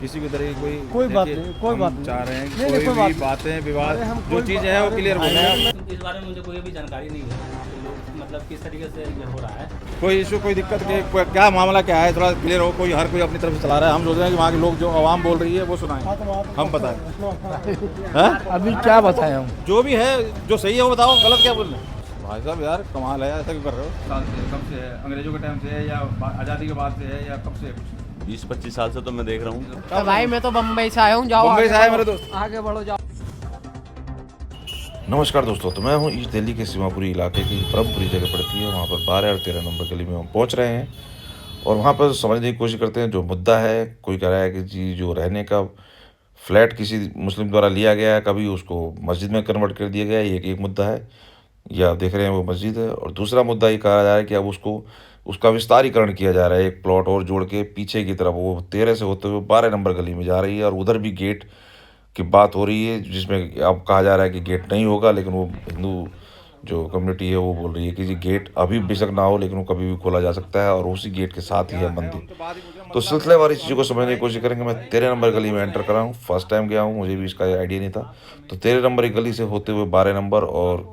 किसी भी तरह की कोई बात नहीं, कोई बात नहीं। चाह रहे हैं कि नहीं, कोई कोई भी बातें विवाद अरे हम जो कोई चीज़ें हैं वो क्लियर हो जाए। इस बारे में मुझे कोई भी जानकारी नहीं है कि लोग मतलब किस तरीके से ये हो रहा है। कोई इशू कोई दिक्कत के क्या मामला क्या है थोड़ा क्लियर हो। कोई हर कोई अपनी तरफ से चला रहा है। हम सोच रहे हैं कि वहाँ के लोग जो आवाम बोल रही है वो सुनाएं, हम बताएं। हैं? अभी क्या बताएं हम। जो भी है जो सही है वो बताओ, गलत क्या बोल रहे हैं। भाई साहब यार कमाल है, ऐसा क्यों कर रहे हो? साल से कब से है? अंग्रेजों के टाइम से है या आज़ादी के बाद से है या कब से? 20-25 साल से तो मैं देख रहा हूँ। तो भाई मैं तो बम्बई से आया हूँ, जाओ मुंबई आगे से आए बढ़ो, मेरे दोस्त। आगे बढ़ो जाओ। नमस्कार दोस्तों, तो मैं हूं ईस्ट दिल्ली के सीमापुरी इलाके की ब्रह्मपुरी जगह पड़ती है। वहां पर 12 और 13 नंबर गली में हम पहुंच रहे हैं और वहां पर समझने की कोशिश करते हैं जो मुद्दा है। कोई कह रहा है कि जी जो रहने का फ्लैट किसी मुस्लिम द्वारा लिया गया है, कभी उसको मस्जिद में कन्वर्ट कर दिया गया है, ये एक मुद्दा है। या देख रहे हैं वो मस्जिद है। और दूसरा मुद्दा ये कहा जा रहा है कि अब उसका विस्तारीकरण किया जा रहा है, एक प्लॉट और जोड़ के पीछे की तरफ। वो 13 से होते हुए 12 नंबर गली में जा रही है और उधर भी गेट की बात हो रही है, जिसमें अब कहा जा रहा है कि गेट नहीं होगा। लेकिन वो हिंदू जो कम्युनिटी है वो बोल रही है कि जी गेट अभी बेशक ना हो लेकिन वो कभी भी खोला जा सकता है और उसी गेट के साथ ही है मंदिर। तो सिलसिलेवार इस चीज़ को समझने की कोशिश करेंगे। मैं 13 नंबर गली में एंटर करा हूँ, फर्स्ट टाइम गया हूँ, मुझे भी इसका आइडिया नहीं था। तो 13 नंबर की गली से होते हुए 12 नंबर और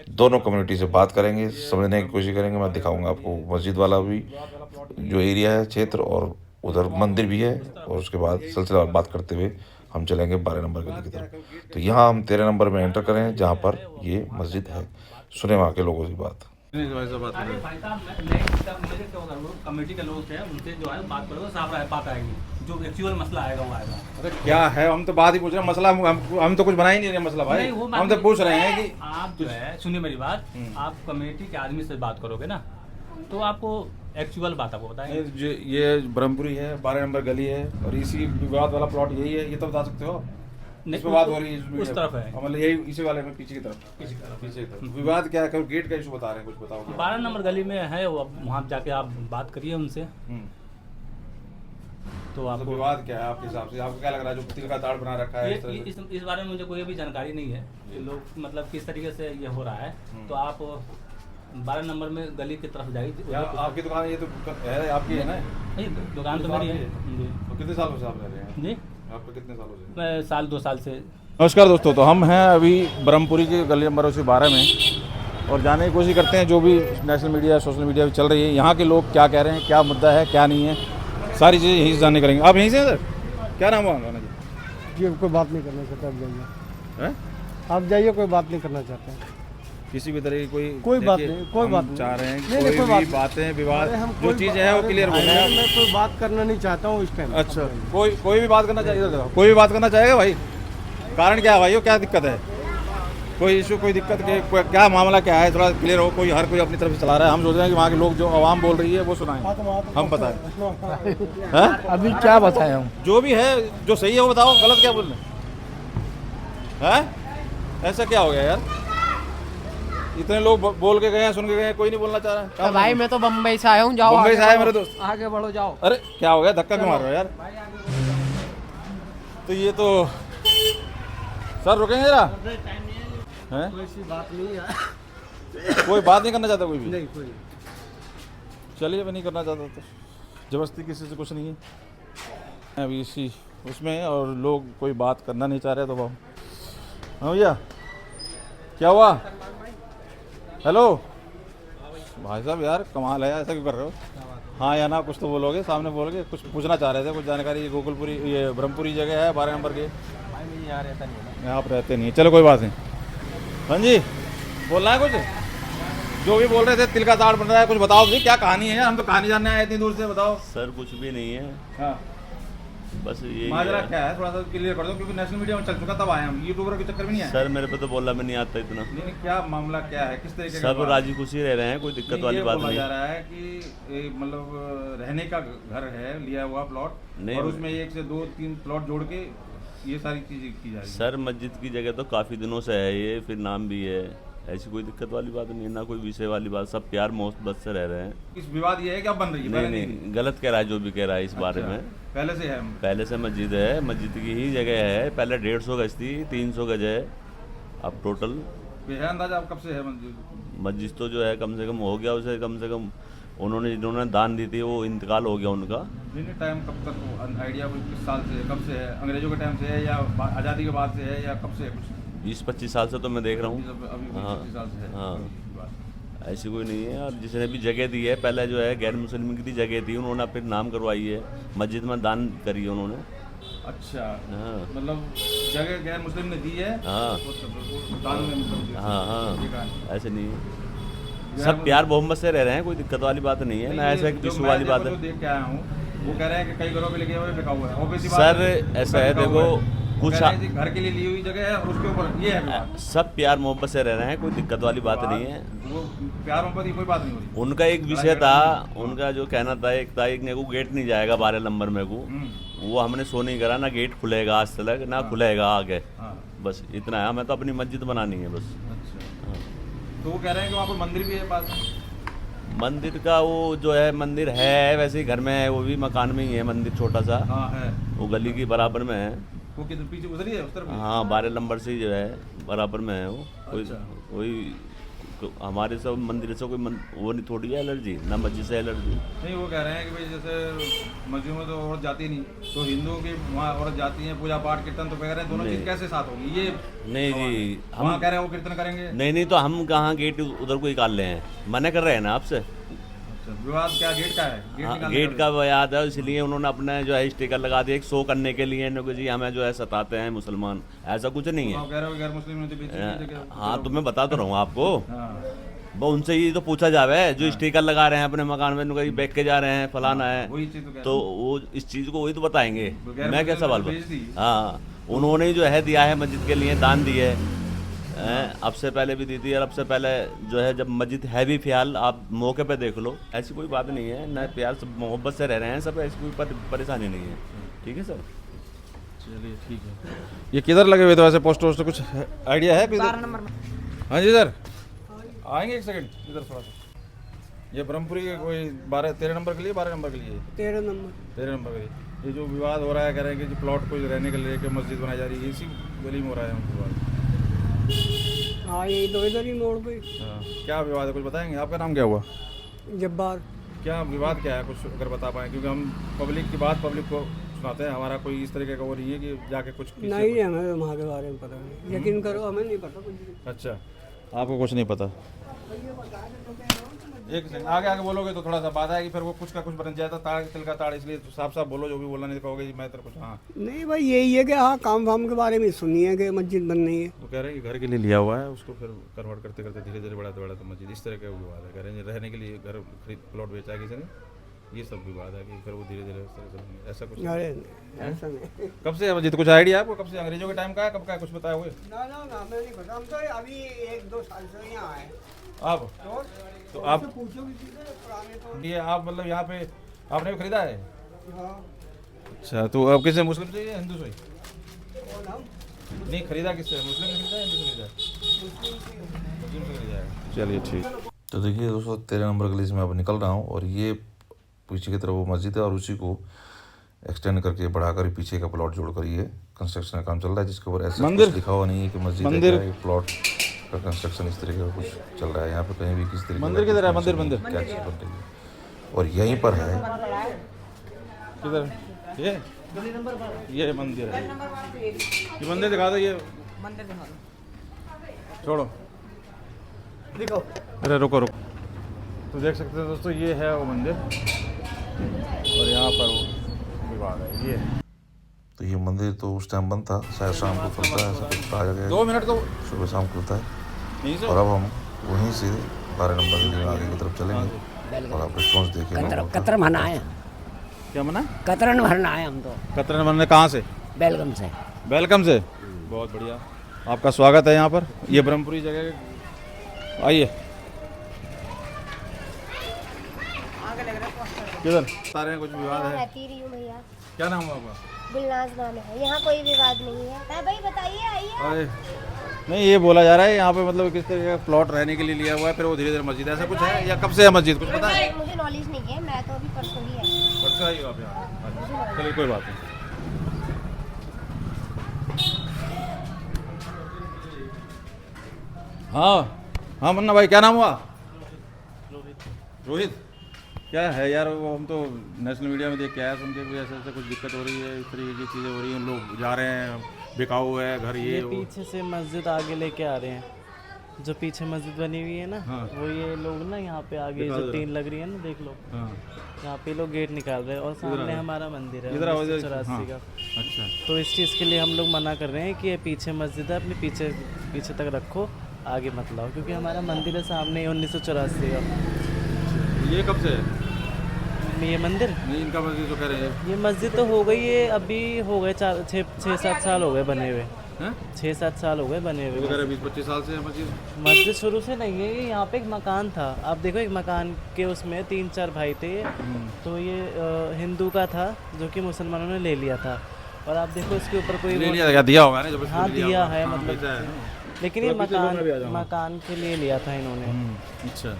दोनों कम्युनिटी से बात करेंगे, समझने की कोशिश करेंगे। मैं दिखाऊंगा आपको मस्जिद वाला भी जो एरिया है क्षेत्र, और उधर मंदिर भी है। और उसके बाद सिलसिलेवार बात करते हुए हम चलेंगे 12 नंबर गली की तरफ। तो यहाँ हम 13 नंबर में एंटर करें जहाँ पर ये मस्जिद है। सुने वहाँ के लोगों की बात। अरे भाई साहब मेरे क्या होगा, वो कमेटी के लोग हैं उनसे जो है बात करोगे साफ बात आएगी, जो एक्चुअल मसला आएगा वो आएगा। अरे क्या है, हम तो बात ही पूछ रहे हैं। मसला हम तो कुछ बना ही नहीं रहे मसला भाई। नहीं, वो बात हम तो नहीं। पूछ रहे हैं कि आप जो है सुनिए मेरी बात, आप कमेटी के आदमी से बात करोगे ना तो आपको एक्चुअल बात आपको बताएंगे। ये ब्रह्मपुरी है, 12 नंबर गली है और इसी विवाद वाला प्लॉट यही है, ये तो बता सकते हो। इस पे बात हो रही है उस तरफ है, मतलब यही इसी वाले में पीछे की तरफ पीछे की तरफ विवाद क्या है? गेट का इशू बता रहे हैं, कुछ बताओ। 12 नंबर गली में है वो, वहाँ जाके आप बात करिए उनसे। तो तो आपको विवाद क्या है आपके हिसाब से? आपको क्या लग रहा है जो तिल का ताड़ बना रखा है इस तरह से? इस बारे में मुझे कोई भी जानकारी नहीं है कि लोग मतलब किस तरीके से ये हो रहा है। तो आप 12 नंबर में गली की तरफ जाइए। आपकी दुकान ये तो है, आपकी है ना? नहीं, दुकान तो मेरी है जी। तो कितने सालों से आप रह रहे हैं जी आपको? कितने सालों से? मैं साल 2 साल से। नमस्कार दोस्तों, तो हम हैं अभी ब्रह्मपुरी की गली नंबर 12 में और जाने की कोशिश करते हैं जो भी नेशनल मीडिया सोशल मीडिया भी चल रही है, यहाँ के लोग क्या कह रहे हैं, क्या मुद्दा है क्या नहीं है, सारी चीज़ें यहीं से जानने करेंगे। आप यहीं से हैं सर? क्या नाम हुआ राणा जी? जी कोई बात नहीं करना चाहते, आप जाइए। हैं? आप जाइए, कोई बात नहीं करना चाहते हैं। किसी भी तरह की कोई बात देखिए, नहीं, कोई हम बात नहीं। चाह रहे हैं कि नहीं, नहीं, कोई कोई भी बात बातें विवाद अरे हम जो कोई चीज़ें हैं वो अरे क्लियर हो भाई, जाए। मैं कोई बात करना नहीं चाहता हूँ इस टाइम। अच्छा, कोई भी बात करना चाहिए? इधर देखो, कोई भी बात करना चाहेगा भाई? कारण क्या है भाई, वो क्या दिक्कत है? कोई इशू कोई दिक्कत के क्या मामला क्या है थोड़ा क्लियर हो। कोई हर कोई अपनी तरफ से चला रहा है। हम सोच रहे हैं कि वहाँ के लोग जो आवाम बोल रही है वो सुनाएं, हम बताएं। हैं? अभी क्या बताएं हम। जो भी है जो सही है वो बताओ, गलत क्या बोल रहे हैं? ऐसा क्या हो गया यार? इतने लोग बोल के गए हैं, सुन के गए हैं, कोई नहीं बोलना चाह रहा है। तो भाई मैं तो बम्बई से आया हूँ, जाओ मुंबई आगे से आए बढ़ो, मेरे दोस्त। आगे बढ़ो जाओ। अरे क्या हो गया, धक्का क्यों मार रहे हो यार? तो ये तो सर रुकेंगे जरा। हैं? कोई बात नहीं है। कोई बात नहीं करना चाहता कोई भी? नहीं कोई। चलिए, मैं नहीं करना चाहता तो जबरदस्ती किसी से कुछ नहीं है अभी इसी उसमें, और लोग कोई बात करना नहीं चाह रहे। तो हाँ भैया, क्या हुआ? हेलो भाई साहब यार कमाल है, ऐसा क्यों कर रहे हो? हाँ या ना कुछ तो बोलोगे, सामने बोलोगे। कुछ पूछना चाह रहे थे, कुछ जानकारी। गोकुलपुरी ये ब्रह्मपुरी जगह है 12 नंबर के। यहाँ रहता नहीं है। आप रहते नहीं, चलो कोई बात नहीं। हाँ जी, बोलना है कुछ? जो भी बोल रहे थे तिल का ताड़ बन रहा है, कुछ बताओ जी, क्या कहानी है यार? हम तो कहानी जानने आए इतनी दूर से, बताओ। सर कुछ भी नहीं है, हाँ, बस ये माजरा क्या है थोड़ा सा क्लियर कर दो, क्योंकि नेशनल मीडिया में चल चुका, तब आए हम। यूट्यूबर के चक्कर में नहीं आए। सर मेरे पे तो बोला में नहीं आता इतना। नहीं, क्या मामला क्या है, किस तरीके सब राजी खुशी रह रहे हैं, कोई दिक्कत वाली बात बोला नहीं। जा रहा है कि मतलब रहने का घर है, लिया हुआ प्लॉट, नहीं, और उसमें 1 से 2-3 प्लॉट जोड़ के ये सारी चीजें की जा रही है। सर मस्जिद की जगह तो काफ़ी दिनों से है ये, फिर नाम भी है, ऐसी कोई दिक्कत वाली बात नहीं है, ना कोई विषय वाली बात, सब प्यार मोहब्बत से रह रहे हैं। इस विवाद ये है कि अब बन रही है? नहीं पहले नहीं, गलत कह रहा है जो भी कह रहा है इस बारे अच्छा, में। पहले से है? पहले से मस्जिद है, मस्जिद की ही जगह है। पहले 150 गज थी, 300 गज है अब टोटल। है अंदाजा अब कब से है मंजूर? मस्जिद तो जो है कम से कम हो गया उसे कम से कम उन्होंने जिन्होंने दान दी थी वो इंतकाल हो गया उनका। टाइम कब तक आइडिया किस साल से कब से है? अंग्रेजों के टाइम से है या आज़ादी के बाद से है या कब से है? कुछ 20-25 साल से तो मैं देख रहा हूँ। अभी हाँ 25 साल से है। हाँ, ऐसी कोई नहीं है। और जिसने भी जगह दी है, पहले जो है गैर मुस्लिम की जगह थी, उन्होंने फिर नाम करवाई है, मस्जिद में दान करी है उन्होंने। अच्छा, हाँ मतलब जगह गैर मुस्लिम ने दी है। हाँ वो दान में मतलब हाँ ये हाँ, कहानी। ऐसे नहीं है। सब प्यार मोहब्बत से रह रहे हैं, कोई दिक्कत वाली बात नहीं है ना, ऐसा जो इशू मैं वाली बात जो है। देख के आया हूँ वो कह रहे हैं कि कई घरों पे लगे हुए बिका हुआ है। Obvious सी बात सर है, ऐसा है, बिका हुआ देखो है। कुछ कह रहे हैं जी, घर के लिए ली हुई जगह है और उसके ऊपर ये है विवाद। सब प्यार मोहब्बत से रह रहे हैं, कोई दिक्कत वाली बात नहीं है। वो प्यार मोहब्बत की कोई बात नहीं हो रही। उनका एक विषय था, उनका जो कहना था, एक था एक ने को गेट नहीं जाएगा 12 नंबर में को, वो हमने सो नहीं करा, ना गेट खुलेगा आज तक ना खुलेगा आगे, हाँ, बस इतना है। हमें तो अपनी मस्जिद बनानी है बस। अच्छा। तो वो कह रहे हैं कि वहाँ पर मंदिर भी है पास में। मंदिर का वो जो है मंदिर है वैसे ही घर में है, वो भी मकान में ही है मंदिर छोटा सा, हाँ है। वो गली के बराबर में है। वो किधर पीछे उधर ही है, उस तरफ ही है? हाँ 12 नंबर से ही जो है बराबर में है वो। कोई अच्छा। कोई हमारे सब मंदिर से कोई वो नहीं, थोड़ी है एलर्जी, ना मस्जिद से एलर्जी। नहीं, वो कह रहे हैं कि भाई जैसे मस्जिद में तो औरत जाती नहीं, तो हिंदुओं की वहाँ औरत जाती है, पूजा पाठ कीर्तन, तो कह रहे हैं दोनों चीज़ कैसे साथ होगी? ये नहीं जी, वहाँ हम कह रहे हैं वो कीर्तन करेंगे। नहीं तो हम कहाँ गेट उधर को निकाल रहे हैं, मना कर रहे हैं ना आपसे। अच्छा, विवाद क्या गेट का है? गेट हाँ, निकालने गेट का याद है, इसलिए उन्होंने अपने जो है स्टिकर लगा दिया एक शो करने के लिए, इनको जी हमें जो है सताते हैं मुसलमान, ऐसा कुछ नहीं आप है। कह रहे हो गैर मुस्लिम ने तो बेची हुई जगह। हाँ तो मैं बता तो रहा हूँ आपको, हाँ, वो उनसे ये तो पूछा जावे जो स्टिकर लगा रहे हैं अपने मकान में, उनको बैठ के जा रहे हैं फलाना है, वही चीज़ तो कह तो वो इस चीज़ को वही तो बताएंगे। गैर मैं क्या मुस्लिम सवाल ने बेच दी। हाँ, उन्होंने जो है दिया है मस्जिद के लिए, दान दी है, अब से पहले भी दी थी, और अब से पहले जो है जब मस्जिद है भी फिलहाल, आप मौके पे देख लो, ऐसी कोई बात नहीं है ना, प्यार से मोहब्बत से रह रहे हैं सब, ऐसी कोई परेशानी नहीं है। ठीक है सर, चलिए ठीक है। ये किधर लगे हुए थे वैसे पोस्टर वोस्टर, कुछ आइडिया है? 12 नंबर में। हाँ जी सर, आएंगे एक सेकंड इधर थोड़ा सा। ये ब्रह्मपुरी के कोई 13 नंबर के लिए, 12 नंबर के लिए? 13 नंबर के लिए। ये जो विवाद हो रहा है, कह रहे हैं कि जो प्लॉट को रहने के लिए मस्जिद बनाई जा रही है, इसी गली में हो रहा है विवाद। हाँ यही तो इधर ही मोड़ पे। हाँ, क्या विवाद है कुछ बताएंगे? आपका नाम क्या हुआ? जब्बार। क्या विवाद क्या है, कुछ अगर बता पाएँ, क्योंकि हम पब्लिक की बात पब्लिक को सुनाते हैं, हमारा कोई इस तरीके का वो नहीं है कि जाके कुछ नहीं है, हमें वहाँ के बारे में पता नहीं, यकीन करो हमें नहीं पता कुछ भी। अच्छा, आपको कुछ नहीं पता। एक सेकंड आगे आगे बोलोगे तो थोड़ा सा बात आएगी, फिर वो कुछ का कुछ बन जाता, ताड़ तिल का ताड़, इसलिए तो साफ साफ बोलो, जो भी बोलना नहीं कहोगे जी मैं तेरे कुछ। हाँ नहीं भाई यही है कि हाँ काम वाम के बारे में सुनिए कि मस्जिद बन रही है। वो कह रहे हैं कि घर के लिए लिया हुआ है, उसको फिर कन्वर्ट करते करते धीरे धीरे बढ़ाते बढ़ाते मस्जिद, इस तरह का विवाद है। कह रहे हैं रहने के लिए घर खरीद प्लॉट बेचा है किसी ने, ये सब विवाद है कि फिर वो धीरे धीरे इस तरह से, ऐसा कुछ। अरे नहीं, ऐसा नहीं। कब से है मस्जिद, कुछ आइडिया आपको? कब से, अंग्रेजों के टाइम का है, कब का है, कुछ बताया हुए? ना हमें नहीं पता, हम तो अभी 1-2 साल से यहाँ आए। आप तो आप पूछो किसी से, पुराने तो। ये आप मतलब यहाँ पे आपने भी खरीदा है? हाँ। अच्छा, तो अब किससे, मुस्लिम से या हिंदू से? कौन हम? नहीं, खरीदा किससे? मुस्लिम ने खरीदा या हिंदू से खरीदा? मुस्लिम से खरीदा है। चलिए ठीक। तो देखिए दोस्तों, 13 नंबर गली से मैं अब निकल रहा हूँ, और ये पीछे की तरफ वो मस्जिद है, और उसी को एक्सटेंड करके बढ़ाकर पीछे का प्लॉट जोड़कर ये कंस्ट्रक्शन का काम चल रहा है, जिसके ऊपर ऐसा मंदिर कुछ लिखा हुआ नहीं है कि मस्जिद है, क्या है, प्लॉट का कंस्ट्रक्शन इस तरीके का कुछ चल रहा है यहाँ पे, कहीं भी किस तरीके मंदिर किधर है? मंदिर क्या चीज़ बन रही है, और यहीं पर है किधर? ये मंदिर है, ये मंदिर दिखा दो, ये मंदिर दिखा दो, छोड़ो दिखाओ। अरे रुको रुको। तो देख सकते हैं दोस्तों, ये है वो मंदिर, और यहाँ पर वो विवाद है। ये तो ये मंदिर तो उस टाइम बंद था, शायद शाम को खुलता है, ऐसा कुछ कहा गया 2 मिनट तो सुबह शाम खुलता है। नहीं सर, और अब हम वहीं से 12 नंबर के लिए आगे की तरफ चलेंगे, और आप रिस्पॉन्स देखिए। कतरन भरना आए, क्या मना? कतरन भरना आए हम तो। कतरन बनने कहाँ से? बेलगम से। वेलकम से, बहुत बढ़िया, आपका स्वागत है यहाँ पर। ये ब्रह्मपुरी जगह, आइए। किधर सारे कुछ विवाद है? रहती रही हूँ भैया। क्या नाम है आपका? गुलनाज नाम है। यहाँ कोई विवाद नहीं है भाई, बताइए आइए। अरे नहीं, ये बोला जा रहा है यहाँ पे मतलब किस तरह का प्लॉट रहने के लिए लिया हुआ है, फिर वो धीरे धीरे मस्जिद, ऐसा कुछ है या कब से है मस्जिद, कुछ पता है? मुझे नॉलेज नहीं है, मैं तो अभी परसों ही है। परसों आई हो आप यहाँ? चलिए कोई बात नहीं। हाँ हाँ, मुन्ना भाई क्या नाम हुआ? रोहित। क्या है यार, वो हम तो नेशनल मीडिया में देख के आया, सुन के कोई ऐसे कुछ दिक्कत हो रही है, इस तरीके की चीज़ें हो रही हैं, लोग जा रहे हैं, बिकाऊ है घर, ये वो। पीछे से मस्जिद आगे लेके आ रहे हैं, जो पीछे मस्जिद बनी हुई है ना, हाँ। वो ये लोग ना यहाँ पे आगे जो टीन लग रही है ना, देख लो, हाँ यहाँ पे लोग गेट निकाल रहे हैं और सामने हमारा मंदिर है इधर आओ, इधर। 1984 हाँ। का। अच्छा, तो इस चीज़ के लिए हम लोग मना कर रहे हैं कि ये पीछे मस्जिद है, अपने पीछे पीछे तक रखो, आगे मत लाओ, क्योंकि हमारा मंदिर है सामने 1984 का। ये कब से है? ये मंदिर, नहीं, इनका मस्जिद जो कह रहे हैं ये मस्जिद तो हो गई है, अभी हो गए 6-7 साल हो गए बने हुए, हैं? 6-7 साल हो गए बने वो कह हुए। रहे 20-25 साल से है मस्जिद। मस्जिद शुरू से नहीं है, ये यहाँ पे एक मकान था, आप देखो एक मकान के उसमें 3-4 भाई थे, तो ये हिंदू का था जो कि मुसलमानों ने ले लिया था, और आप देखो इसके ऊपर कोई ले वो- लिया क्या, दिया होगा ना, जब हाँ दिया है, हाँ, मतलब बेचा है ना। लेकिन ये थोड़ा पीछे लोग भी आ जाओ। मकान के लिए लिया था इन्होंने, अच्छा,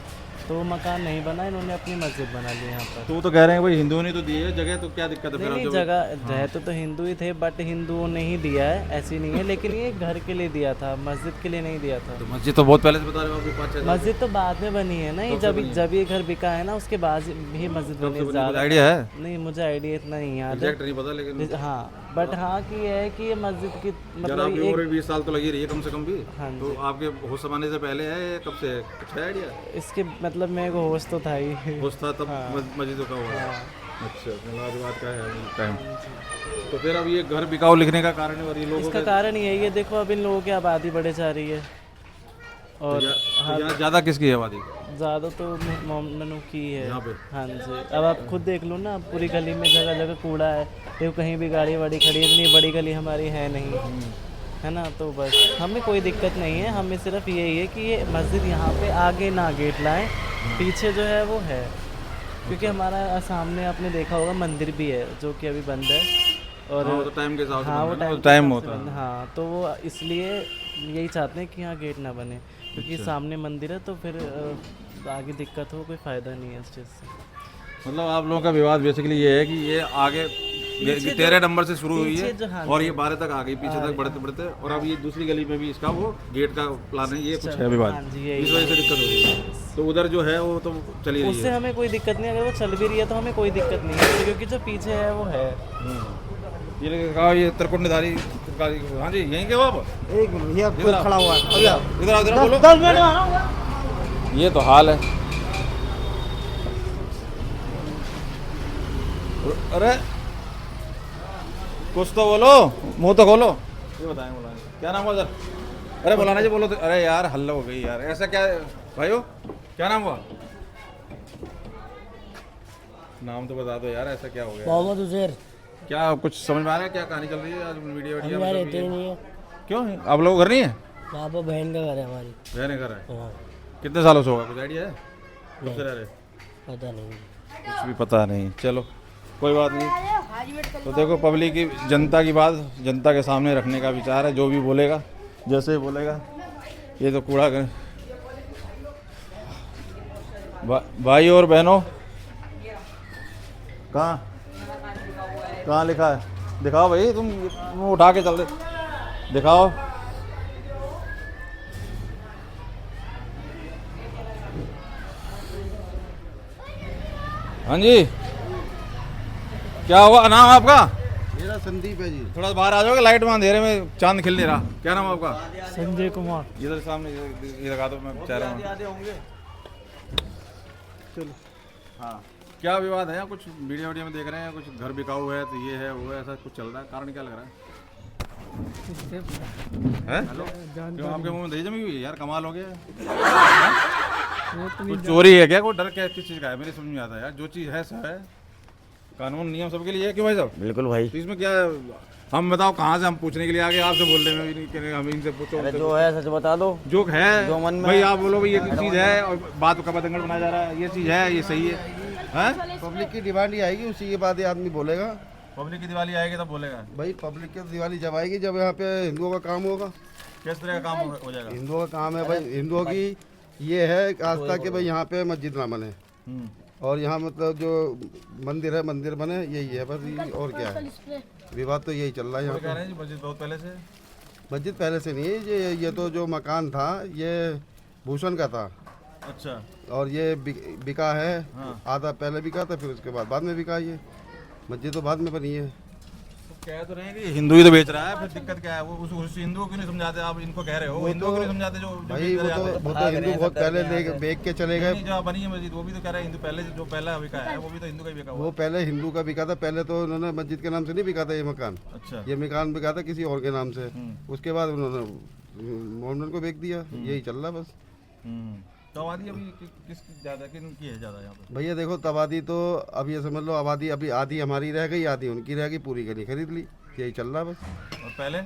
तो वो मकान नहीं बना, इन्होंने अपनी मस्जिद बना ली यहाँ पर। तो वो तो कह रहे हैं भाई हिंदुओं ने तो दी है जगह, तो क्या दिक्कत है फिर? नहीं अब जब- जगह रहते तो हिंदू ही थे, बट हिंदुओं ने ही दिया है, ऐसी नहीं है, लेकिन ये घर के लिए दिया था, मस्जिद के लिए नहीं दिया था। तो मस्जिद तो बहुत पहले से बता रहे हो, अभी 5-6 मस्जिद तो बाद में बनी है ना, ये जब ये घर बिका है ना, उसके बाद ही मस्जिद बनी है। ज़्यादा आइडिया है, नहीं, मुझे आइडिया इतना नहीं याद है। एग्जैक्ट नहीं पता, लेकिन हाँ, बट हाँ कि ये है कि ये मस्जिद की यार मतलब आपकी एक- उम्र 20 साल तो लगी रही है कम से कम भी। हाँ तो आपके होश समाने से पहले है, कब से है? कुछ है आइडिया? इसके मतलब मेरे को होश तो था ही। होश था तब मस्जिद का हुआ है। अच्छा, लाजवाब का है टाइम। तो फिर अब ये घर बिकाऊ लिखने का कारण है, और ये लोगों इसका कारण ये है, ये देखो अब इन लोगों की आबादी बढ़े जा रही है, और यहाँ ज़्यादा किसकी है आबादी? ज़्यादा तो मोमनों की है यहाँ पे? हाँ जी, अब आप खुद देख लो ना, पूरी गली में जगह जगह कूड़ा है, देखो कहीं भी गाड़ी वाड़ी खड़ी है, इतनी बड़ी गली हमारी है नहीं, है ना, तो बस हमें कोई दिक्कत नहीं है, हमें सिर्फ यही है कि ये मस्जिद यहाँ पे आगे ना गेट लाएं, पीछे जो है वो है, क्योंकि हमारा सामने आपने देखा होगा मंदिर भी है जो कि अभी बंद है, और हाँ, वो तो टाइम के हिसाब से हाँ वो बनता है ना, टाइम टाइम के हिसाब से होता है। हाँ, तो वो इसलिए यही चाहते हैं कि यहाँ गेट ना बने, क्योंकि सामने मंदिर है, तो फिर आगे दिक्कत हो, कोई फ़ायदा नहीं है इस चीज़ से। मतलब आप लोगों का विवाद बेसिकली ये है कि ये आगे 13 नंबर से शुरू हुई है, हाँ और ये 12 तक आ गई, पीछे तक बढ़ते बढ़ते, और अब ये दूसरी गली में भी इसका वो गेट का प्लान है, ये कुछ है विवाद, हाँ जी, यही इस वजह से दिक्कत हो रही है। तो उधर जो है वो तो चली रही उससे है। हमें कोई दिक्कत नहीं, अगर वो चल भी रही है तो हमें कोई दिक्कत नहीं है, क्योंकि जो पीछे है वो है। ये कहा ये त्रिकुंडधारी, हाँ जी, यहीं के हो आप? एक मिनट, ये इधर आओ। खड़ा हुआ है, इधर आओ, इधर आओ, बोलो। 10 मिनट में आना। ये तो हाल है। अरे कुछ तो बोलो, मुंह तो खोलो। ये बताएं, क्या नाम हुआ सर? अरे बुलाना जी, बोलो तो। अरे यार हल्ला हो गई यार, ऐसा क्या भाइयों, क्या नाम हुआ? नाम तो बता दो यार, ऐसा क्या हो गया? मोहम्मद उजैर। क्या कुछ समझ में आ रहा है, क्या कहानी चल रही है आज वीडियो हम यहाँ रहते ही नहीं है, क्यों आप लोग घर नहीं है? यहाँ पर बहन का घर है हमारी। रहने घर है? हाँ, कितने सालों से होगा, कुछ आइडिया है? कब से रह रहे? पता नहीं। कुछ भी पता नहीं, चलो कोई बात नहीं। तो देखो पब्लिक की, जनता की बात जनता के सामने रखने का विचार है, जो भी बोलेगा जैसे ही बोलेगा। ये तो कूड़ा कर भाई और बहनों, कहाँ लिखा है? दिखाओ भाई, तुम उठा के चल दे, दिखाओ। हाँ जी, क्या हुआ? नाम आपका? मेरा संदीप है जी। थोड़ा बाहर आ जाओगे, लाइट में अंधेरे में चांद खिल नहीं रहा। क्या नाम है आपका? संजय कुमार। इधर सामने ये लगा दो, मैं चाह रहा हूँ। चलो, हाँ, क्या विवाद है? यहाँ कुछ वीडियो में देख रहे हैं, कुछ घर बिकाऊ है, तो ये है वो है, ऐसा कुछ चल रहा है, कारण क्या लग रहा है? क्यों आपके मुंह में दही जमी हुई है यार? कमाल हो गया। कुछ चोरी है क्या? कोई डर क्या किस चीज़ का है? मेरे समझ में आता है यार, जो चीज़ है सब है, कानून नियम सबके लिए है। क्यों भाई साहब? बिल्कुल भाई, तो इसमें क्या है? हम बताओ कहाँ से हम पूछने के लिए आगे, आपसे बोल रहे हैं, हम इनसे पूछो। जो है सच बता दो। जो है जो मन में भाई, आप बोलो भाई ये चीज़ है, और बात का पतंगड़ बनाया जा रहा है, ये चीज़ है, ये सही है, हैं? पब्लिक की डिमांड ही आएगी, उसी के बाद ये आदमी बोलेगा। पब्लिक की दिवाली आएगी तब बोलेगा। भाई पब्लिक की दिवाली जब आएगी, जब यहाँ पे हिंदुओं का काम होगा। किस तरह का काम हो जाएगा? हिंदुओं का काम है भाई, हिंदुओं की ये है आस्था कि भाई यहाँ पे मस्जिद ना बने, और यहाँ मतलब जो मंदिर है मंदिर बने, यही है बस, ये और क्या है? विवाद तो यही चल रहा है यहाँ कह रहे पे। हैं जी मस्जिद बहुत पहले से। मस्जिद पहले से नहीं है, ये तो जो मकान था ये भूषण का था, अच्छा और ये बिका है, हाँ। आधा पहले बिका था, फिर उसके बाद में बिका। ये मस्जिद तो बाद में बनी है। कह तो रहे हैं कि हिंदू ही तो बेच रहा है, फिर दिक्कत क्या है? वो उस हिंदू को क्यों नहीं समझाते? आप इनको कह रहे हो, हिंदू को क्यों नहीं समझाते? जो भाई बेच वो रहे तो हैं? हिंदू बहुत पहले बेच के चले गए। नहीं, जो बनी है मस्जिद वो भी तो कह रहे हैं हिंदू पहले जो पहला बिका है वो भी तो हिंदू का ही बिका हुआ। वो पहले हिंदू का बिका था। पहले तो उन्होंने मस्जिद के नाम से नहीं बिका था ये मकान। अच्छा ये मकान बिका था किसी और के नाम से। उसके बाद उन्होंने मोहम्मद को बेच दिया। यही चल रहा बस। तो आबादी अभी किस ज़्यादा किनकी है ज़्यादा यहाँ पे? भैया देखो तबादी तो अब ये समझ लो आबादी अभी आधी हमारी रह गई, आधी उनकी रह गई, पूरी गली खरीद ली। यही चल रहा बस। और पहले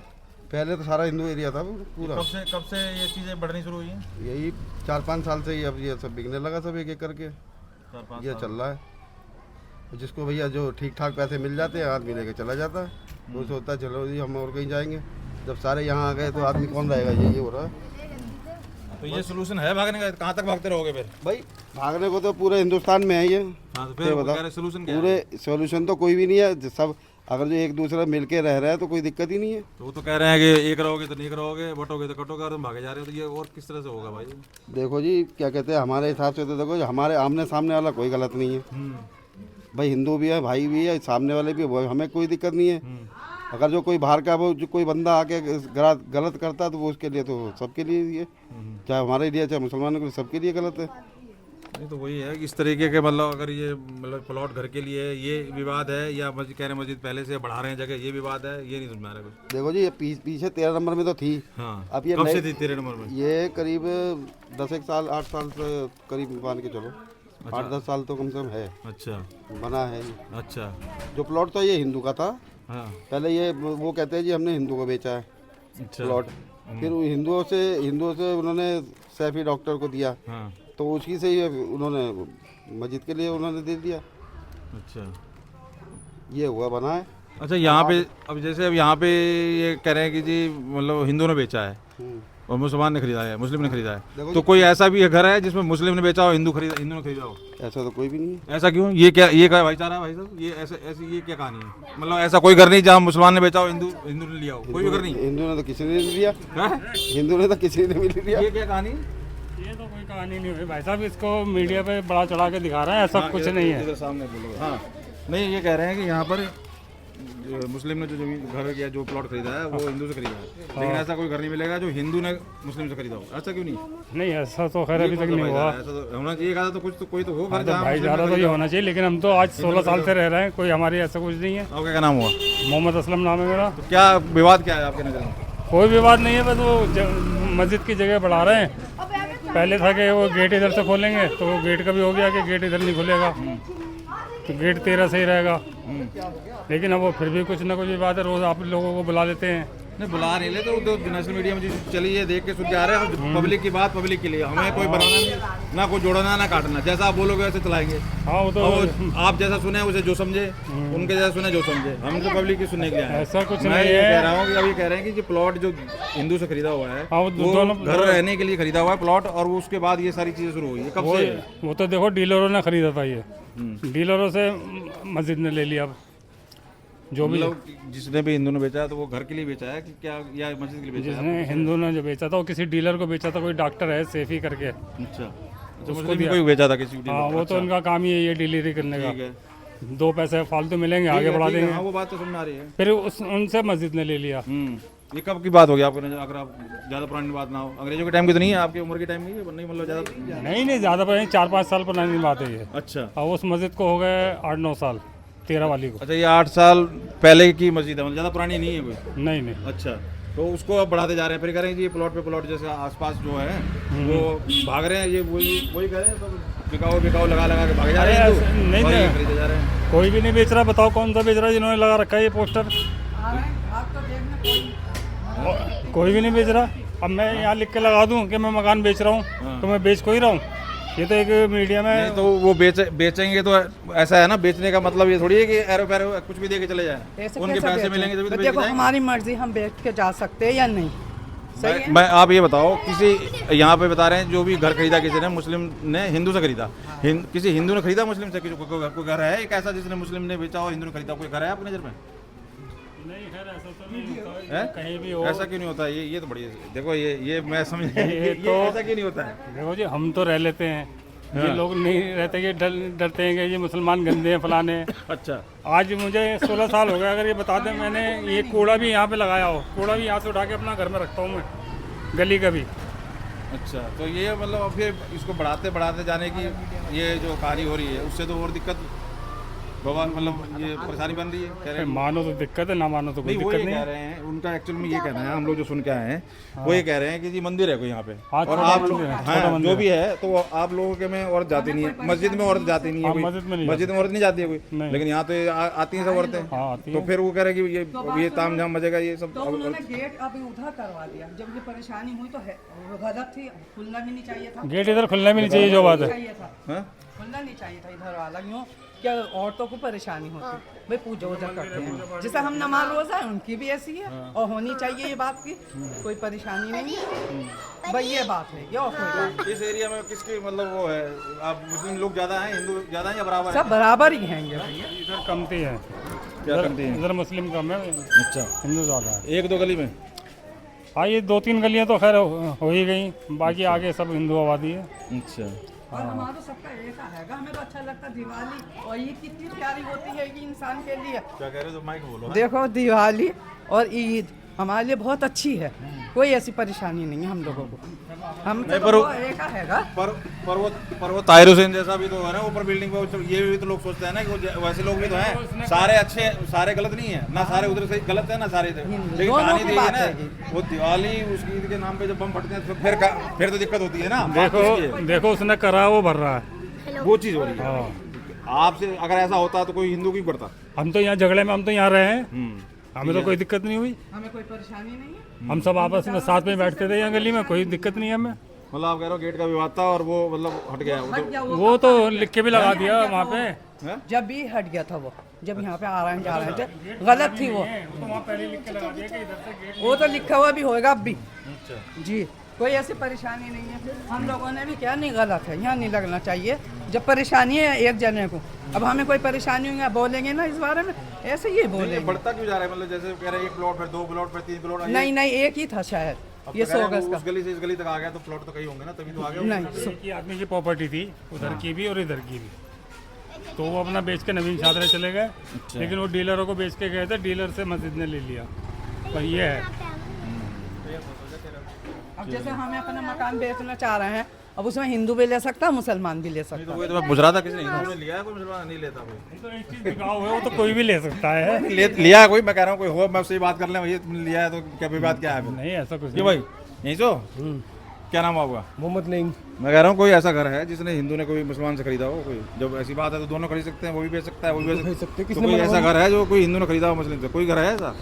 पहले तो सारा हिंदू एरिया था पूरा। कब से ये चीज़ें बढ़नी शुरू हुई हैं? यही 4-5 साल से ही अब ये सब बिकने लगा सब एक एक करके। 4-5 ये चल रहा है। जिसको भैया जो ठीक ठाक पैसे मिल जाते हैं आदमी लेके चला जाता है। वो सोचता है चलो जी हम और कहीं जाएंगे। जब सारे यहाँ आ गए तो आदमी कौन रहेगा? ये हो रहा है। तो ये सोल्यूशन है भागने का? कहाँ तक भागते रहोगे फिर? भाई भागने को तो पूरे हिंदुस्तान में है ये। हाँ, तो फिर बताओ सोल्यूशन क्या है? पूरे सोल्यूशन तो कोई भी नहीं है। सब अगर जो एक दूसरे मिल के रह रहा है तो कोई दिक्कत ही नहीं है। तो वो तो कह रहे हैं कि एक रहोगे तो एक रहोगे, बटोगे तो कटोगे, और तुम भागे जा रहे हो। तो ये और किस तरह से होगा भाई? देखो जी क्या कहते हैं, हमारे हिसाब से तो देखो हमारे आमने सामने वाला कोई गलत नहीं है। भाई हिंदू भी है, भाई भी है, सामने वाले भी है, हमें कोई दिक्कत नहीं है। अगर जो कोई बाहर का वो जो कोई बंदा आके गलत करता है तो वो उसके लिए तो सबके लिए ये, चाहे हमारे लिए चाहे मुसलमानों के लिए, सबके लिए गलत है। नहीं तो वही है कि इस तरीके के मतलब अगर ये मतलब प्लॉट घर के लिए ये विवाद है, या मस्जिद कह रहे हैं मस्जिद पहले से बढ़ा रहे हैं जगह, ये विवाद है, ये नहीं समझ में आ रहा कुछ। देखो जी ये पीछे 13 नंबर में तो थी। हाँ, अब ये कब से थी 13 नंबर में? ये करीब 10 साल 8 साल से करीब मान के चलो। 8-10 साल तो कम से कम है। अच्छा बना है। अच्छा। जो प्लॉट था ये हिंदू का था। हाँ। पहले ये वो कहते हैं जी हमने हिंदू को बेचा है अच्छा। प्लॉट। फिर हिंदुओं से उन्होंने सैफी डॉक्टर को दिया। हाँ। तो उसी से ही उन्होंने मस्जिद के लिए उन्होंने दे दिया। अच्छा ये हुआ बना है। अच्छा यहाँ पे अब जैसे अब यहाँ पे ये कह रहे हैं कि जी मतलब हिंदू ने बेचा है और मुसलमान ने खरीदा है, मुस्लिम ने खरीदा है। तो कोई ऐसा भी घर है जिसमें मुस्लिम ने बेचा हो, हिंदू ने खरीदा हो? ऐसा तो कोई भी नहीं है। ऐसा क्यों? ये क्या भाईचारा है भाई साहब? ये ऐसी ये क्या कहानी है? मतलब ऐसा कोई घर नहीं जहाँ मुसलमान ने बेचा हो, हिंदू ने लिया हो? कोई भी घर नहीं? हिंदू ने तो किसी ने नहीं लिया। हिंदू ने तो किसी ने नहीं लिया। ये क्या कहानी? ये तो कोई कहानी नहीं हुई भाई साहब, इसको मीडिया पे बड़ा चढ़ा के दिखा रहे हैं, ऐसा कुछ नहीं है। इधर सामने बोलो। हाँ नहीं, ये कह रहे हैं कि यहाँ पर मुस्लिम ने जो जमीन घर या जो प्लॉट खरीदा है वो हिंदू से खरीदा है, लेकिन ऐसा कोई घर नहीं मिलेगा जो हिंदू ने मुस्लिम से खरीदा हो। ऐसा क्यों नहीं? नहीं ऐसा तो खैर अभी तक नहीं हुआ। ऐसा तो होना चाहिए। तो कुछ तो कोई तो हो घर तो भाईचारा तो ये होना चाहिए, लेकिन हम तो आज 16 साल से रह रहे हैं, कोई हमारी ऐसा कुछ नहीं है। आपका क्या नाम हुआ? मोहम्मद असलम नाम है मेरा। तो क्या विवाद क्या है आपके नजर में? कोई विवाद नहीं है, बस वो मस्जिद की जगह बढ़ा रहे हैं। पहले था कि वो गेट इधर से खोलेंगे, तो वो गेट का भी हो गया कि गेट इधर नहीं खुलेगा, तो गेट 13 से ही रहेगा। लेकिन अब वो फिर भी कुछ ना कुछ विवाद है, रोज़ आप लोगों को बुला लेते हैं। नहीं बुला नहीं लेते, तो नेशनल मीडिया में चली है, देख के सुन के आ रहे हैं। पब्लिक की बात पब्लिक के लिए, हमें कोई बनाना नहीं, ना कोई जोड़ना ना काटना। जैसा आप बोलोगे वैसे चलाएंगे। हाँ वो तो आप जैसा सुने उसे जो समझे, उनके जैसा सुने जो समझे। हम तो पब्लिक की सुनने के लिए आए हैं। ऐसा कुछ मैं नहीं ये है। कह रहा हूँ कि अभी कह रहे हैं कि प्लॉट जो हिंदू से खरीदा हुआ है, हाँ, वो वो दोनों घर रहने के लिए खरीदा हुआ है प्लॉट, और वो उसके बाद ये सारी चीजें शुरू हुई है। कब से? वो तो देखो डीलरों ने खरीदा था, ये डीलरों से मस्जिद ने ले लिया। जो भी जिसने भी हिंदू ने बेचा है तो वो घर के लिए बेचा है कि क्या, या मस्जिद के लिए बेचा है? जिसने हिंदू ने जो बेचा था वो किसी डीलर को बेचा था, कोई डॉक्टर है सैफी करके। अच्छा, तो मुस्लिम भी कोई बेचा था किसी को? हाँ वो तो उनका काम ही है ये डिलीवरी करने का। ठीक है। 2 पैसे फालतू मिलेंगे, आगे बढ़ा देंगे। हाँ वो बात तो समझ में आ रही है। फिर उनसे मस्जिद ने ले लिया। ये कब की बात होगी आपको नजर? अगर आप ज़्यादा पुरानी बात ना हो, अंग्रेजों के टाइम की तो नहीं है, आपकी उम्र के टाइम की नहीं, मतलब ज़्यादा नहीं ज़्यादा पुरानी, 4-5 साल पुरानी बात है ये। अच्छा। और उस मस्जिद को हो गए 8-9 साल, 13 वाली को। अच्छा, ये 8 साल पहले की मस्जिद है, मतलब ज़्यादा पुरानी नहीं है कोई? नहीं। अच्छा, तो उसको अब बढ़ाते जा रहे हैं, फिर कह रहे हैं जी प्लॉट पे प्लॉट जैसे आसपास जो है वो भाग रहे हैं, ये वही कह रहे हैं, तो बिकाओ लगा के भागे जा रहे हैं। नहीं खरीदे जा रहे हैं। कोई भी नहीं बेच रहा। बताओ कौन सा बेच रहा है जिन्होंने लगा रखा है ये पोस्टर? कोई भी नहीं बेच रहा। अब मैं यहाँ लिख के लगा दूं कि मैं मकान बेच रहा हूँ, तो मैं बेच को ही रहा हूँ? ये तो एक मीडिया में नहीं, तो वो बेचेंगे तो ऐसा है ना, बेचने का मतलब ये थोड़ी है कि एरो पैरो कुछ भी दे के चले जाए, उनके पैसे मिलेंगे तभी तो बेच के जाएंगे। हमारी मर्जी, हम बेच के जा सकते हैं या नहीं? मैं आप ये बताओ, किसी यहाँ पे बता रहे हैं जो भी घर खरीदा किसी ने, मुस्लिम ने हिंदू से खरीदा, किसी हिंदू ने खरीदा मुस्लिम से? कोई घर है एक ऐसा जिसने मुस्लिम ने बेचा और हिंदू ने खरीदा? कोई घर है आपकी नज़र में? नहीं खैर ऐसा तो नहीं होता है? कहीं भी हो। ऐसा क्यों नहीं होता? ये तो बड़ी देखो, ये मैं समझ ये तो ऐसा क्यों नहीं होता है? देखो जी, हम तो रह लेते हैं, ये लोग नहीं रहते, कि डरते हैं कि ये मुसलमान गंदे हैं फलाने हैं। अच्छा, आज मुझे 16 साल हो गए, अगर ये बता दें मैंने ये कूड़ा भी यहाँ पे लगाया हो, कूड़ा भी यहाँ से उठा के अपना घर में रखता हूँ मैं, गली का भी। अच्छा, तो ये मतलब अब फिर इसको बढ़ाते जाने की ये जो कहानी हो रही है, उससे तो और दिक्कत बाबा, मतलब ये परेशानी बन रही है, कह रहे हैं। मानो तो दिक्कत है, ना मानो तो कोई नहीं, वो दिक्कत ये नहीं कह है। रहे हैं, उनका एक्चुअल में ये कहना है, हम लोग जो सुन के आए हैं वो ये कह रहे हैं कि जी मंदिर है कोई यहाँ पे, हाँ, और छोटा आप मंदिर लोग, है, हाँ, छोटा मंदिर जो है। भी है तो आप लोगों के में औरत जाती नहीं है, मस्जिद में औरत जाती नहीं है हाँ, कोई, मस्जिद में नहीं मस्जिद में औरत नहीं जाती है कोई, नहीं। लेकिन यहाँ तो ये आती हैं सब औरतें। हाँ, आती तो हैं। फिर वो कह रहे हैं कि ये ताम झाम मजेगा ये सब। तो उन्होंने गेट अभी उधर करवा दिया, जब ये परेशानी हुई तो है गलत थी, खुलना भी नहीं चाहिए था। गेट इधर खुलना भी नहीं चाहिए, जो बात है। चाहिए था, हाँ? खुलना नहीं चाहिए था इधर वाला, क्यों क्या औरतों को परेशानी होती, भाई पूजा वूजा करते हैं, जैसे हम नमाज रोजा है उनकी भी ऐसी है, और होनी चाहिए ये बात की, कोई परेशानी नहीं है, भाई ये बात है, ये और कोई बात नहीं। इस एरिया में किसकी मतलब वो है, आप मुस्लिम लोग ज्यादा हैं, हिंदू ज्यादा हैं या बराबर सब बराबर ही हैं ये भैया। इधर कमती है, क्या करती हैं? इधर मुस्लिम कम है, अच्छा, हिंदू ज़्यादा है। एक दो गली में? हाँ, ये 2-3 गलियाँ तो खैर हो ही गई, बाकी आगे सब हिंदू आबादी है। अच्छा, और हमारा सबका एक हैगा, हमें तो अच्छा लगता है दिवाली, और ईद कितनी प्यारी होती है ये इंसान के लिए। क्या कह रहे हो? माइक बोलो। देखो दिवाली और ईद हमारे लिए बहुत अच्छी है, कोई ऐसी परेशानी नहीं है हम लोगों को, हम नहीं, तो पर वो- एक हैगा। पर वो ताहिर हुसैन जैसा भी तो है ना ऊपर बिल्डिंग पे, ये भी तो लोग सोचते हैं ना कि वो वैसे लोग भी तो हैं, सारे अच्छे, सारे गलत नहीं है ना, सारे उधर से गलत है ना सारे इधर। लेकिन दोनों कहानी की तो ये बात है है ना, वो दिवाली उसकी ईद के नाम पे जब बम फटते हैं तो फिर तो दिक्कत होती है ना। देखो उसने करा, वो भर रहा है। वो चीज़ हो रही है। हाँ, आपसे अगर ऐसा होता तो कोई हिंदू क्यों करता? हम तो यहाँ झगड़े में, हम तो यहाँ रहे हैं, हमें तो कोई दिक्कत नहीं हुई, हमें कोई परेशानी नहीं है। हम सब आपस में साथ में बैठते थे यहाँ गली में, कोई दिक्कत नहीं है हमें। मतलब आप कह रहे हो गेट का विवाद था और वो मतलब हट गया वो वो तो लिख के भी लगा दिया वहाँ पे। जब भी हट गया था वो, जब यहाँ पे आ रहे हैं जा रहे थे, गलत थी वो, तो वहाँ पहले लिख के लगा दिया कि इधर से गेट। वो तो लिखा हुआ भी होएगा अब भी। जी, कोई ऐसी परेशानी नहीं है, हम लोगों ने भी क्या नहीं, गलत है, यहाँ नहीं लगना चाहिए, जब परेशानी है एक जने को, अब हमें कोई परेशानी होगी बोलेंगे ना इस बारे में, ऐसे ही बोलेंगे। बढ़ता क्यों जा रहा है? मतलब जैसे कह रहे हैं 1 प्लॉट, फिर 2 प्लॉट, फिर 3 प्लॉट। नहीं नहीं, एक ही था शायद, ये 100 गज का। उस गली से इस गली तक आ गया तो प्लॉट तो कहीं होंगे ना, तभी तो आ गया। नहीं, एक ही आदमी की प्रॉपर्टी थी, उधर की भी और इधर की भी, तो वो अपना बेच के नवीन शादरे चले गए, लेकिन वो डीलरों को बेच के गए थे, डीलर से मस्जिद ने ले लिया। पर ये है, अब जैसे हमें अपना मकान बेचना चाह रहे हैं, अब उसमें हिंदू भी ले सकता है, मुसलमान भी ले सकता है। तो मैं पूछ रहा था, किसने हिंदू ने लिया है, कोई मुसलमान नहीं लेता कोई। तो एक चीज बिकाऊ है, वो तो कोई भी ले सकता है। लिया है कोई, मैं कह रहा हूँ कोई हो, मैं उससे ही बात कर लें, ये तुमने लिया है तो क्या विवाद क्या है? नहीं, ऐसा कुछ क्यों नहीं। भाई, यहीं सो? क्या नाम है आपका? मोहम्मद नहीं। मैं कह रहा हूँ कोई ऐसा घर है जिसने हिंदू ने कोई मुसलमान से खरीदा हो, कोई जब ऐसी बात है तो दोनों खरीद सकते हैं, वो भी बेच सकता है, वो भी बेच सकते हैं। तो कोई ऐसा घर है जो कोई हिंदू ने खरीदा हो मुस्लिम से? कोई घर है ऐसा?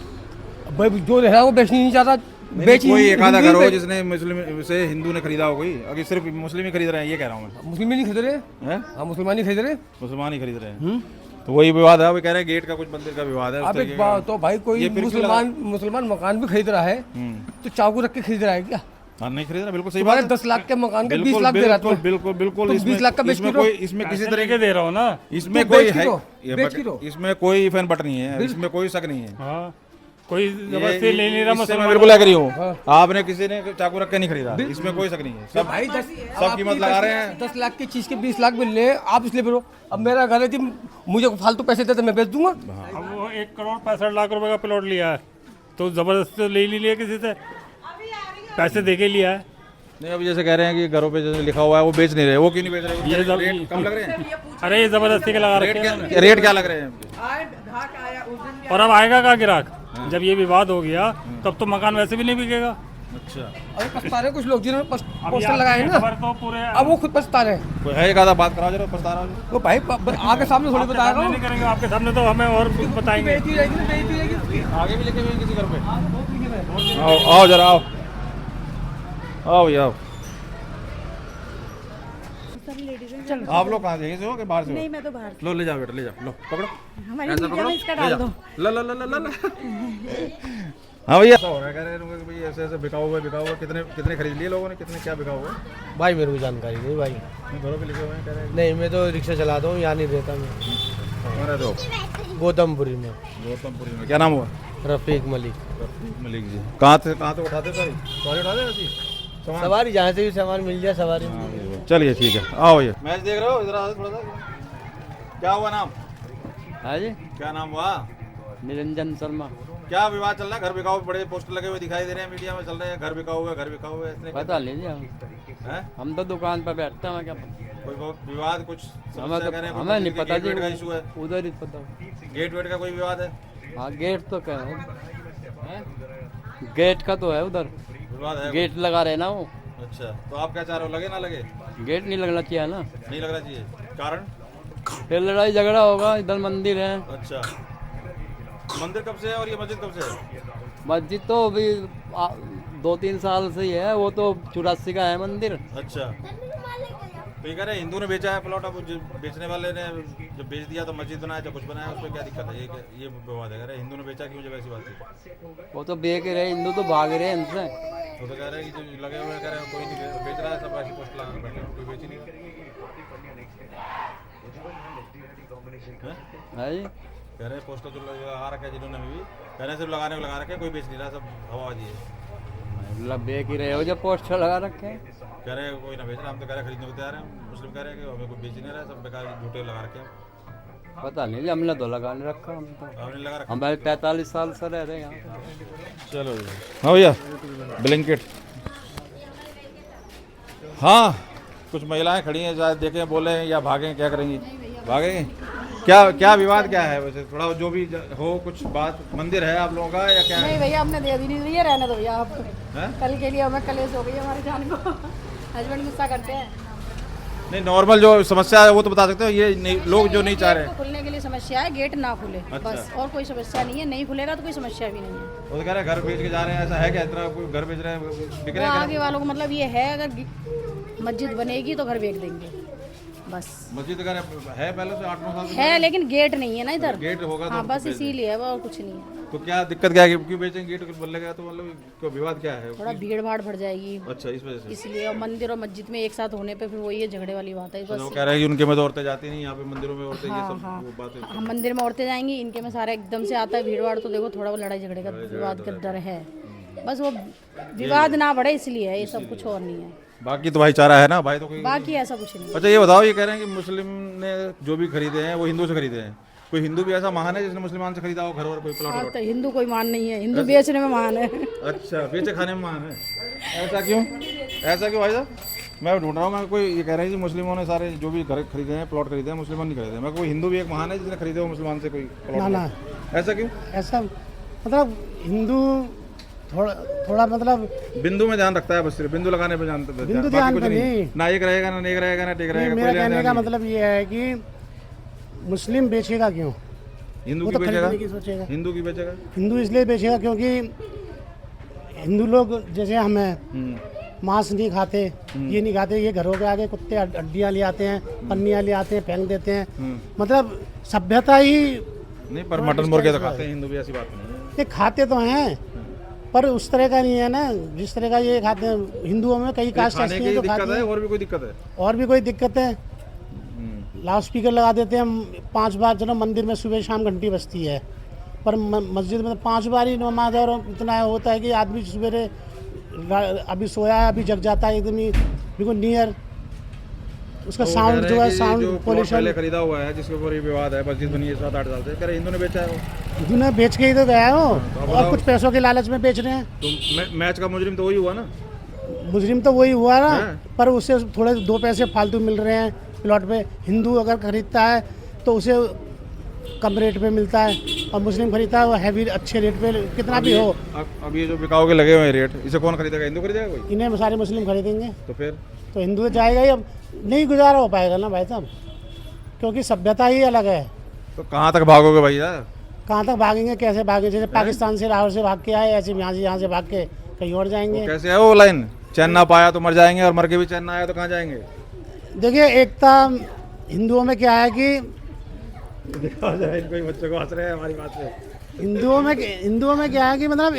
भाई जो रहा वो बेचनी नहीं चाहता, कोई एक आधा घर हो जिसने मुस्लिम से हिंदू ने खरीदा हो कोई? अगर सिर्फ मुस्लिम ही खरीद रहे हैं ये कह रहा हूँ मैं। मुस्लिम नहीं खरीद रहे हैं? हाँ, मुसलमान नहीं खरीद रहे। मुसलमान ही खरीद रहे हैं, तो वही विवाद है। वो कह रहे हैं गेट का कुछ मंदिर का विवाद है। उस अब तरीके एक का। बात तो भाई, कोई ये फिर क्यों मुसलमान मकान भी खरीद रहा है तो चाकू रख के खरीद रहा है क्या? हाँ, नहीं खरीद रहा, बिल्कुल सही बात तुम्हारे है। 10 लाख के मकान के 20 बिल्कुल लाख दे रहा बिल्कुल है। बिल्कुल बिल्कुल। तुम 20 लाख का बेच इसमें के दो। कोई, इसमें किसी पैसे तरह लेके दे रहा हूँ ना। इसमें तो कोई बेच के है, दो, बेच के दो। इसमें कोई फैन बट नहीं है, इसमें कोई शक नहीं है। हाँ, कोई जबरदस्ती ले नहीं रहा इससे मैं मुसलमान। बिल्कुल एग्री हूँ। आपने किसी ने चाकू रख के नहीं खरीदा, इसमें कोई शक नहीं है। सब भाई सब कीमत लगा रहे हैं। 10 लाख की चीज के 20 लाख मिल रहे हैं, आप इसलिए बोलो। अब मेरा घर है जी, मुझे फालतू पैसे देते मैं बेच दूंगा। अब वो 1 करोड़ 65 लाख रुपए का प्लॉट लिया है, तो जबरदस्ती तो ले नहीं लिया किसी से, पैसे दे के लिया है। नहीं, अब जैसे कह रहे हैं कि घरों पे जो लिखा हुआ है वो बेच नहीं रहे, वो क्यों नहीं बेच रहे? ये रेट कम लग रहे हैं? अरे ये जबरदस्ती के लगा रखे हैं। रेट क्या लग रहे हैं? आए ग्राहक आया उस दिन भी और अब आएगा का ग्राहक, जब ये विवाद हो गया तब तो मकान वैसे भी नहीं बिकेगा। अच्छा, अरे पछता रहे कुछ लोग जिन्होंने अब पोस्टर ये लगाए ना, खबर तो पूरे अब वो खुद पछता रहे। कोई है एक आधा बात कराओ जरा, पछता रहा हूँ। वो भाई आगे सामने थोड़ी बताया सामने नहीं करेंगे, आपके सामने तो हमें और कुछ बताएंगे। बेचती रहेगी ना, बेचती रहेगी। आगे भी लिखे हुए हैं किसी घर पे? आओ आओ जरा, आओ आओ भैया आओ। आप लोग कहाँ से? यहीं से हो कि बाहर से हो? नहीं, मैं तो बाहर लो ले जाओ बेटा, ले जाओ, लो पकड़ो, हमारी ऐसा मीडिया पकड़ो, में इसका ले डाल जाओ। दो। ला ला ला ला ला ला। हाँ भैया, ऐसा हो रहा है, कह रहे हैं भाई ऐसे ऐसे बिका हुआ है। कितने कितने खरीद लिए लोगों ने? कितने क्या बिका हुआ है? भाई मेरे को जानकारी नहीं भाई। घरों पे लिखे हुए हैं, कह रहे हैं। नहीं, मैं तो रिक्शा चलाता हूँ, यहाँ नहीं रहता मैं। कहाँ रहते हो? गौतमपुरी में। गौतमपुरी में। क्या नाम हुआ? रफीक मलिक। मलिक जी कहाँ से उठाते सर? सवारी उठाते हैं सामान? सवारी जहाँ से भी सामान मिल जाए सवारी मिल जाए। चलिए ठीक है, आओ ये मैच देख रहे हो, इधर आओ थोड़ा सा। क्या हुआ नाम? हाँ जी, क्या नाम हुआ? निरंजन शर्मा। क्या विवाद चल रहा है? घर बिकाऊ बड़े पोस्टर लगे हुए दिखाई दे रहे हैं, मीडिया में चल रहे हैं, घर बिकाऊ हुआ, घर बिकाऊ हुआ, इसने पता लीजिए हैं? हम तो दुकान पर बैठते हैं, क्या कोई विवाद कुछ हमें समस्या कह रहे हैं, हमें नहीं पता गेट वेट का इशू है, उधर ही पता। गेट वेट का कोई विवाद है? हाँ गेट तो क्या है, गेट का तो है उधर, विवाद है? गेट लगा रहे ना वो। अच्छा, तो आप क्या चाह रहे हो, लगे ना लगे? गेट नहीं लगना चाहिए ना, नहीं लगना चाहिए, कारण? फिर लड़ाई झगड़ा होगा, इधर मंदिर है। अच्छा, मंदिर कब से है और ये मस्जिद कब से है? मस्जिद तो अभी 2-3 साल से ही है, वो तो 84 का है मंदिर। अच्छा, तो ये कह रहे हैं हिंदू ने बेचा है प्लॉट, अब जो बेचने वाले ने जब बेच दिया तो मस्जिद बनाया चाहे कुछ बनाया, उसमें क्या दिक्कत है? ये विवाद है, कह रहे हैं हिंदू ने बेचा क्यों, जब ऐसी बात थी? वो तो बेच रहे, हिंदू तो भाग रहे हैं इनसे। वो तो कह रहे हैं कि जो लगे हुए हैं, कह रहे हैं कोई नहीं बेच रहा है, सब ऐसी पोस्ट लगा बैठे हैं, कोई बेच ही नहीं रहा है जी। कह रहे हैं पोस्टर जो लगा रखे हैं जिन्होंने भी, कह रहे हैं सिर्फ लगाने को लगा रखे हैं, कोई बेच नहीं रहा, सब हवाबाजी है। मतलब बेच ही रहे हो जब पोस्टर लगा रखे हैं। कह रहे हैं कोई ना बेच रहा, हम तो कह रहे हैं खरीदने को तैयार हैं, मुस्लिम कह रहे हैं कि हमें कोई बेच ही नहीं रहा, सब बेकार झूठे लगा रखे हैं। पता नहीं, हमने तो लगाने रखा, हम तो आपने लगा रखा? हमारे 43 साल से रह रहे हैं यहाँ पे। चलो हाँ भैया, ब्लैंकेट। हाँ, कुछ महिलाएं खड़ी हैं, शायद देखें, बोले या भागें, क्या करेंगी? भागेंगे? क्या विवाद क्या है वैसे? थोड़ा जो भी हो कुछ बात, मंदिर है आप लोगों का या क्या है? नहीं भैया, हमने दे दी नहीं दी है, रहने दो भैया आप। हैं? कल के लिए हमें कलेश हो गई हमारे जान को। हस्बैंड गुस्सा करते हैं। नहीं, नॉर्मल जो समस्या है वो तो बता सकते हो, ये नहीं, लोग जो नहीं चाह रहे गेट को खुलने के लिए समस्या है, गेट ना खुले अच्छा। बस, और कोई समस्या नहीं है। नहीं खुलेगा तो कोई समस्या भी नहीं है। वो तो कह रहे हैं घर बेच के जा रहे हैं, ऐसा है क्या? इतना कोई घर बेच रहे हैं, बिक वो रहे हैं आगे वालों को मतलब ये है, अगर मस्जिद बनेगी तो घर बेच देंगे बस। मस्जिद का है पहले से 8-9 साल से है, लेकिन गेट नहीं है ना इधर। गेट होगा तो हाँ बस बेच इसीलिए है, और कुछ नहीं है। तो क्या दिक्कत क्या है, क्यों बेचेंगे? गेट बन लगा तो मतलब कोई विवाद क्या है? थोड़ा भीड़ भाड़ बढ़ जाएगी अच्छा, इस वजह से इसलिए। और मंदिर और मस्जिद में एक साथ होने पे फिर वही है, झगड़े वाली बात है तो बस। वो कह रहे हैं कि उनके में तो औरतें जाती नहीं, यहाँ पे मंदिरों में औरतें, ये सब वो बातें। हम मंदिर में औरतें जाएंगी, इनके में सारा एकदम से आता है भीड़ भाड़, तो देखो थोड़ा लड़ाई झगड़े का विवाद का डर है बस। वो विवाद ना बढ़े इसलिए है, ये सब कुछ और नहीं है। बाकी तो भाईचारा है ना भाई, तो कोई बाकी ऐसा कुछ नहीं। अच्छा ये बताओ, ये कह रहे हैं कि मुस्लिम ने जो भी खरीदे हैं वो हिंदू से खरीदे हैं, कोई हिंदू भी ऐसा महान है जिसने मुसलमान से खरीदा हो घर और कोई प्लॉट? हाँ, तो हिंदू कोई मान नहीं है, हिंदू बेचने में मान है। अच्छा, बेचे खाने में महान है, ऐसा क्यों? ऐसा क्यों भाई साहब? मैं ढूंढ रहा हूँ, मैं कोई ये कह रहे हैं कि मुस्लिमों ने सारे जो भी घर खरीदे हैं, प्लॉट खरीदे हैं, मुसलमान नहीं खरीदे। मैं कोई हिंदू भी एक महान है जिसने खरीदे हो मुसलमान से कोई प्लॉट? ना, ऐसा क्यों? ऐसा मतलब हिंदू थोड़ा मतलब बिंदु में ध्यान रखता है बस, सिर्फ बिंदु लगाने पे जानता है, बिंदु बाकी ध्यान कुछ पे नहीं। नहीं। ना एक रहेगा ना नेक रहेगा ना टेक रहेगा, मेरा कोई कहने लेना का नहीं। मतलब ये है कि मुस्लिम बेचेगा क्यों? हिंदू वो की तो बेचेगा, खरीदने की सोचेगा। हिंदू की बेचेगा, हिंदू इसलिए बेचेगा क्योंकि हिंदू लोग जैसे हम हैं, मांस नहीं खाते, ये नहीं खाते, ये घरों के आगे कुत्ते हड्डियाँ ले आते हैं, पन्नियाँ ले आते हैं, फेंक देते हैं। मतलब सभ्यता ही नहीं, पर मटन मुर्गे तो खाते हैं हिंदू भी, ऐसी बात नहीं है। ये खाते तो हैं, पर उस तरह का नहीं है ना जिस तरह का ये खाते हैं। हिंदुओं में कई कास्ट खाने ऐसी की हैं जो दिक्कत खाती है, हैं। और भी कोई दिक्कत है? और भी कोई दिक्कत है, लाउड स्पीकर लगा देते हैं 5 बार। चलो मंदिर में सुबह शाम घंटी बजती है, पर मस्जिद में 5 बार ही नमाज है, और इतना होता है कि आदमी सवेरे अभी सोया है, अभी जग जाता है एकदम ही बिल्कुल नियर। उसका साउंड जो है, साउंड पोल्यूशन। पहले खरीदा हुआ है जिसके ऊपर ये विवाद है, मस्जिद बनी है 7-8 साल से, कह रहे हिंदू ने बेचा है वो। हिंदू ने बेच के ही तो गया है वो, और कुछ पैसों के लालच में बेच रहे हैं। तो मैच का मुजरिम तो वही हुआ ना? मुजरिम तो वही हुआ ना, पर उससे थोड़े 2 पैसे फालतू मिल रहे हैं प्लॉट पे। हिंदू अगर खरीदता है तो उसे कम रेट पे मिलता है, और मुस्लिम खरीदता है वो हैवी अच्छे रेट पे, कितना भी हो। अब ये जो बिकाऊ के लगे हुए हैं रेट, इसे कौन खरीदेगा? हिंदू खरीदेगा कोई? इन्हें सारे मुस्लिम खरीदेंगे, तो फिर तो हिंदू जाएगा ही। अब नहीं गुजारा हो पाएगा ना भाई साहब, क्योंकि सभ्यता ही अलग है। तो कहाँ तक भागोगे भैया? कहाँ तक भागेंगे, कैसे भागेंगे? जैसे पाकिस्तान से लाहौर से भाग के आए, ऐसे यहाँ से भाग के कहीं और जाएंगे। कैसे है वो लाइन? चैन ना पाया तो मर जाएंगे, और मर के भी चैन ना आया तो कहाँ जाएंगे? देखिए, एकता हिंदुओं में क्या है कि कोई बच्चों को हंस रहे हैं हमारी बात से। हिंदुओं में क्या है कि मतलब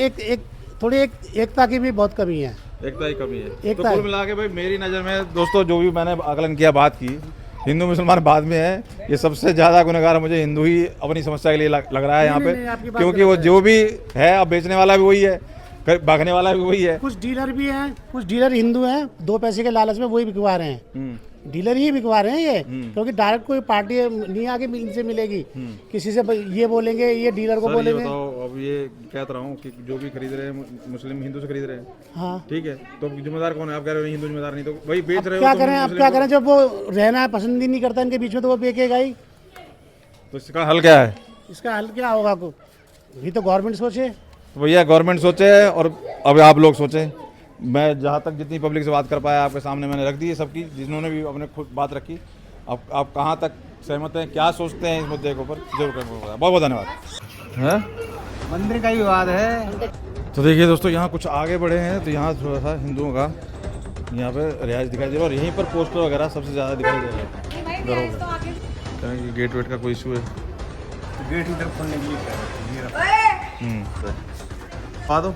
थोड़ी एकता की भी बहुत कमी है। एकता ही कमी है। तो एकता कुल है। मिला के भाई मेरी नज़र में दोस्तों, जो भी मैंने आकलन किया, बात की, हिंदू मुसलमान बाद में है, ये सबसे ज़्यादा गुनहगार मुझे हिंदू ही अपनी समस्या के लिए लग रहा है यहाँ पे, क्योंकि वो जो भी है अब बेचने वाला भी वही है, भागने वाला भी वही है। कुछ डीलर भी हैं, कुछ डीलर हिंदू हैं, 2 पैसे के लालच में वही बिकवा रहे हैं। डीलर ही बिकवा रहे हैं ये, क्योंकि डायरेक्ट कोई पार्टी नहीं आके इनसे मिलेगी, किसी से ये बोलेंगे, ये डीलर को बोलेंगे। तो अब ये कहता रहा हूँ कि जो भी खरीद रहे हैं मुस्लिम हिंदू से खरीद रहे हैं, हाँ ठीक है, तो जिम्मेदार कौन है? आप कह रहे हो हिंदू जिम्मेदार नहीं, तो वही बेच रहे हो। क्या करें, अब क्या करें, जब वो रहना पसंद ही नहीं करता इनके बीच में तो वो बेचेगा ही। तो इसका हल क्या है? इसका हल क्या होगा? ये तो गवर्नमेंट सोचे। तो भैया गवर्नमेंट सोचे और अब आप लोग सोचें। मैं जहाँ तक जितनी पब्लिक से बात कर पाया आपके सामने मैंने रख दी है, सबकी जिन्होंने भी अपने खुद बात रखी। अब आप कहाँ तक सहमत हैं, क्या सोचते हैं इस मुद्दे के ऊपर, जरूर करें। बहुत बहुत धन्यवाद। मंदिर का ही विवाद है। तो देखिए दोस्तों, यहाँ कुछ आगे बढ़े हैं तो यहाँ थोड़ा सा हिंदुओं का यहाँ पे रिहाइश दिखाई दे रहा है, और यहीं पर पोस्टर वगैरह सबसे ज़्यादा दिखाई दे रहा है घरों में। गेट वेट का कोई इशू है? गेट इधर खोलने के लिए आ दो।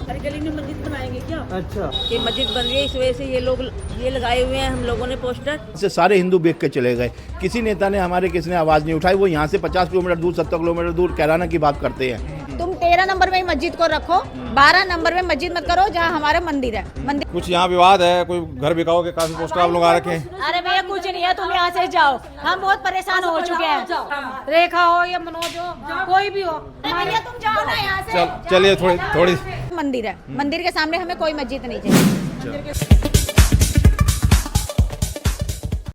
हर गली में मस्जिद बनाएंगे क्या? अच्छा, ये मस्जिद बन रही है, इस वजह से ये लोग ये लगाए हुए हैं हम लोगों ने पोस्टर। से सारे हिंदू बेच के चले गए, किसी नेता ने हमारे किसी ने आवाज़ नहीं उठाई। वो यहाँ से 50 किलोमीटर दूर, 70 किलोमीटर दूर कैराना की बात करते हैं। तुम 13 नंबर में मस्जिद को रखो, 12 नंबर में मस्जिद मत करो जहाँ हमारा मंदिर है। मंदिर कुछ यहाँ विवाद है, कोई घर बिकाओ के काफी पोस्टर आप लोग आ रखे हैं। अरे भैया कुछ नहीं है, तुम यहाँ से जाओ, हम बहुत परेशान हो चुके हैं। रेखा हो या मनोज हो, कोई भी हो, भैया तुम जाओ ना यहाँ से। चलिए थोड़ी मंदिर है, मंदिर के सामने हमें कोई मस्जिद नहीं चाहिए।